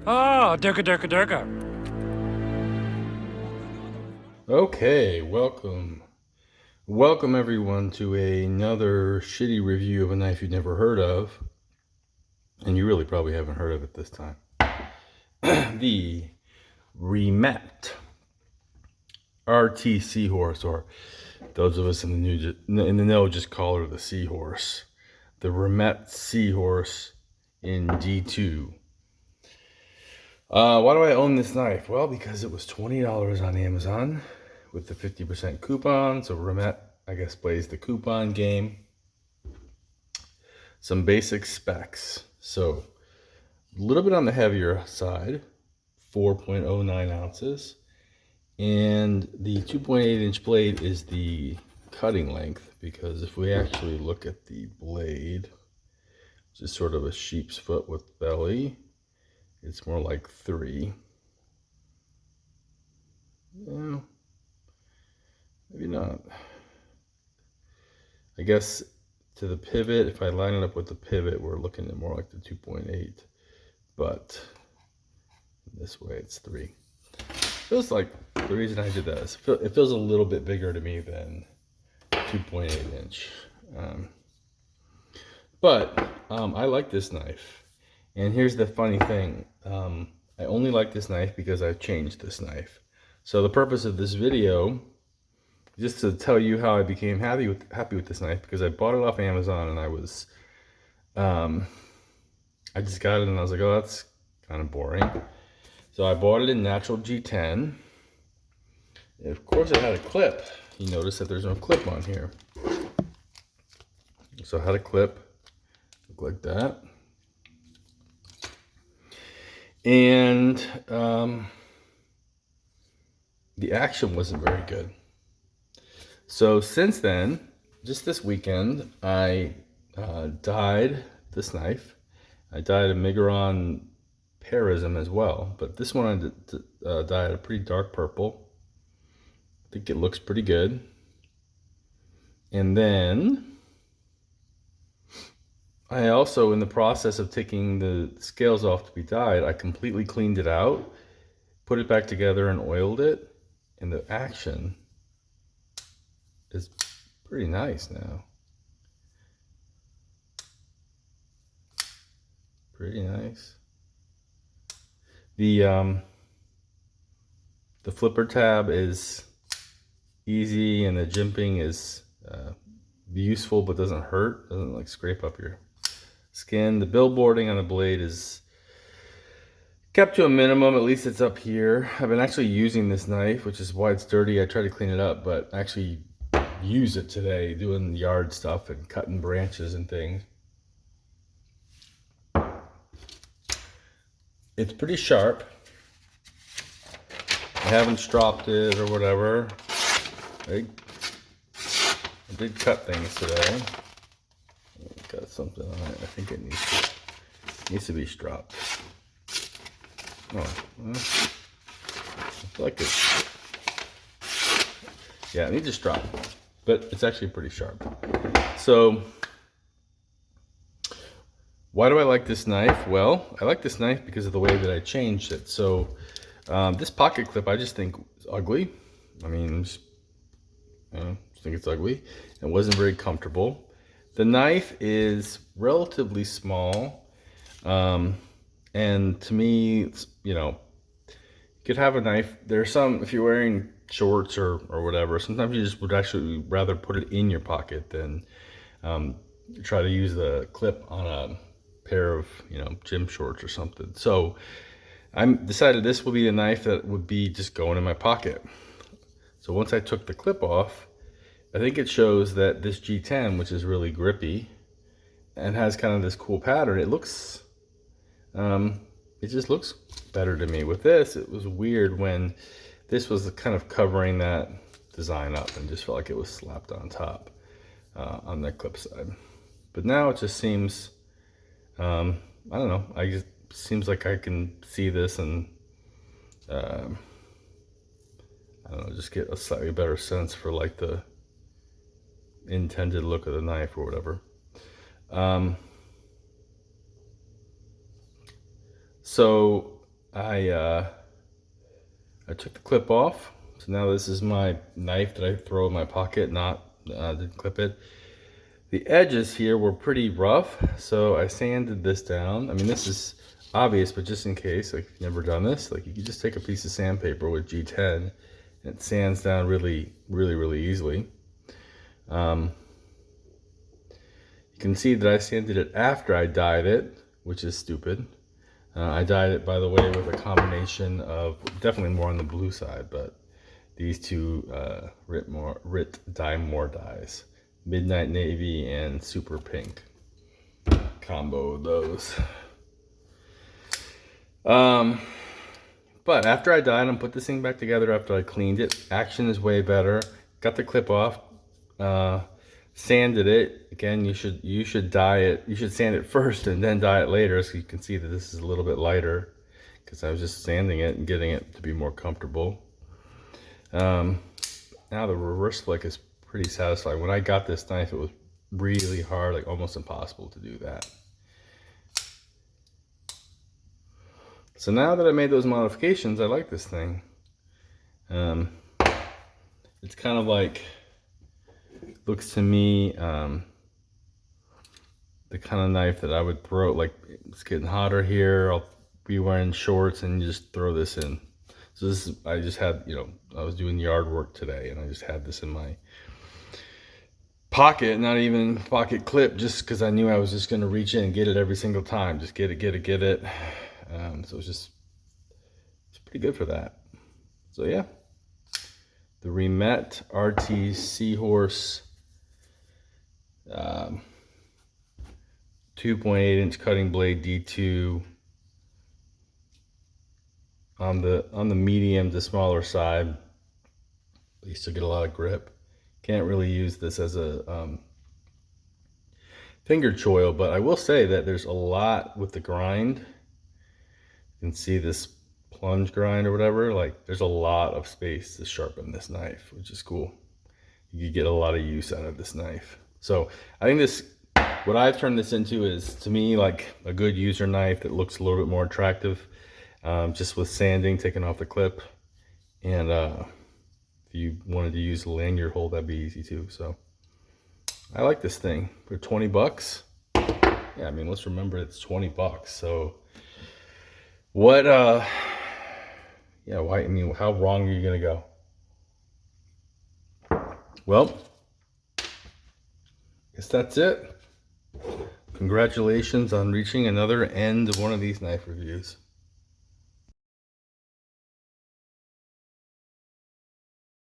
Ah, durka durka durka. Okay, welcome. Welcome everyone to another shitty review of a knife you've never heard of. And you really probably haven't heard of it this time. The Remette RT-Seahorse, or those of us in the know just call her the Seahorse. The Remette Seahorse in G2. Why do I own this knife? Well, because it was $20 on Amazon with the 50% coupon. So Remette, I guess, plays the coupon game. Some basic specs. So a little bit on the heavier side, 4.09 ounces. And the 2.8-inch blade is the cutting length, because if we actually look at the blade, which is sort of a sheep's foot with belly, it's more like 3. Yeah, maybe not. I guess to the pivot, if I line it up with the pivot, we're looking at more like the 2.8, but this way it's 3. Feels like the reason I did that is it feels a little bit bigger to me than 2.8 inch. But I like this knife. And here's the funny thing. I only like this knife because I've changed this knife. So the purpose of this video is just to tell you how I became happy with this knife, because I bought it off Amazon and I was I just got it and I was like, oh, that's kind of boring. So I bought it in natural G10. And of course it had a clip. You notice that there's no clip on here. So I had a clip, look like that. And the action wasn't very good. So since then, just this weekend, I dyed this knife. I dyed a Migron Perism as well, but this one I dyed a pretty dark purple. I think it looks pretty good. And then I also, in the process of taking the scales off to be dyed, I completely cleaned it out, put it back together and oiled it, and the action is pretty nice now. Pretty nice. The flipper tab is easy, and the jimping is useful but doesn't hurt, doesn't like scrape up your skin. The billboarding on the blade is kept to a minimum, at least it's up here. I've been actually using this knife, which is why it's dirty. I try to clean it up, but actually use it today doing yard stuff and cutting branches and things. It's pretty sharp. I haven't stropped it or whatever. I did cut things today. Got something on it. I think it needs to be stropped. Oh, well, I feel like it. Yeah, it needs to strop, but it's actually pretty sharp. So, why do I like this knife? Well, I like this knife because of the way that I changed it. So, this pocket clip I just think is ugly. I mean, just think it's ugly. It wasn't very comfortable. The knife is relatively small, and to me, it's, you could have a knife. There's some, if you're wearing shorts or whatever, sometimes you just would actually rather put it in your pocket than try to use the clip on a pair of gym shorts or something. So I decided this will be a knife that would be just going in my pocket. So once I took the clip off, I think it shows that this G10, which is really grippy and has kind of this cool pattern, it looks, it just looks better to me. With this, it was weird when this was kind of covering that design up and just felt like it was slapped on top on the clip side. But now it just seems, I don't know, seems like I can see this and I don't know, just get a slightly better sense for like the intended look of the knife or whatever. So I took the clip off. So now this is my knife that I throw in my pocket, didn't clip it. The edges here were pretty rough, so I sanded this down. I mean, this is obvious, but just in case, like if you've never done this, like you can just take a piece of sandpaper with G10 and it sands down really easily. You can see that I sanded it after I dyed it, which is stupid. I dyed it, by the way, with a combination of, definitely more on the blue side, but these two Rit Dymore dyes. Midnight Navy and Super Pink. Combo of those. But after I dyed them, put this thing back together after I cleaned it. Action is way better. Got the clip off. Sanded it. Again, you should dye it. You should sand it first and then dye it later, so you can see that this is a little bit lighter because I was just sanding it and getting it to be more comfortable. Now the reverse flick is pretty satisfying. When I got this knife, it was really hard, like almost impossible to do that. So now that I made those modifications, I like this thing. It's kind of like, looks to me, the kind of knife that I would throw, like it's getting hotter here, I'll be wearing shorts and you just throw this in. So this is, I just had, I was doing yard work today and I just had this in my pocket, not even pocket clip, just because I knew I was just going to reach in and get it every single time. Just get it. So it's pretty good for that. So yeah, the Remette RT-Seahorse 2.8-inch cutting blade D2 on the medium to smaller side. You still get a lot of grip. Can't really use this as a finger choil, but I will say that there's a lot with the grind. You can see this plunge grind or whatever, like there's a lot of space to sharpen this knife, which is cool. You get a lot of use out of this knife. So I think this, what I've turned this into is, to me, like a good user knife that looks a little bit more attractive, just with sanding, taking off the clip. And if you wanted to use a lanyard hole, that'd be easy too. So I like this thing for 20 bucks. Yeah, I mean, let's remember it's 20 bucks. So what, yeah, why, I mean, how wrong are you gonna go? Well, guess that's it. Congratulations on reaching another end of one of these knife reviews.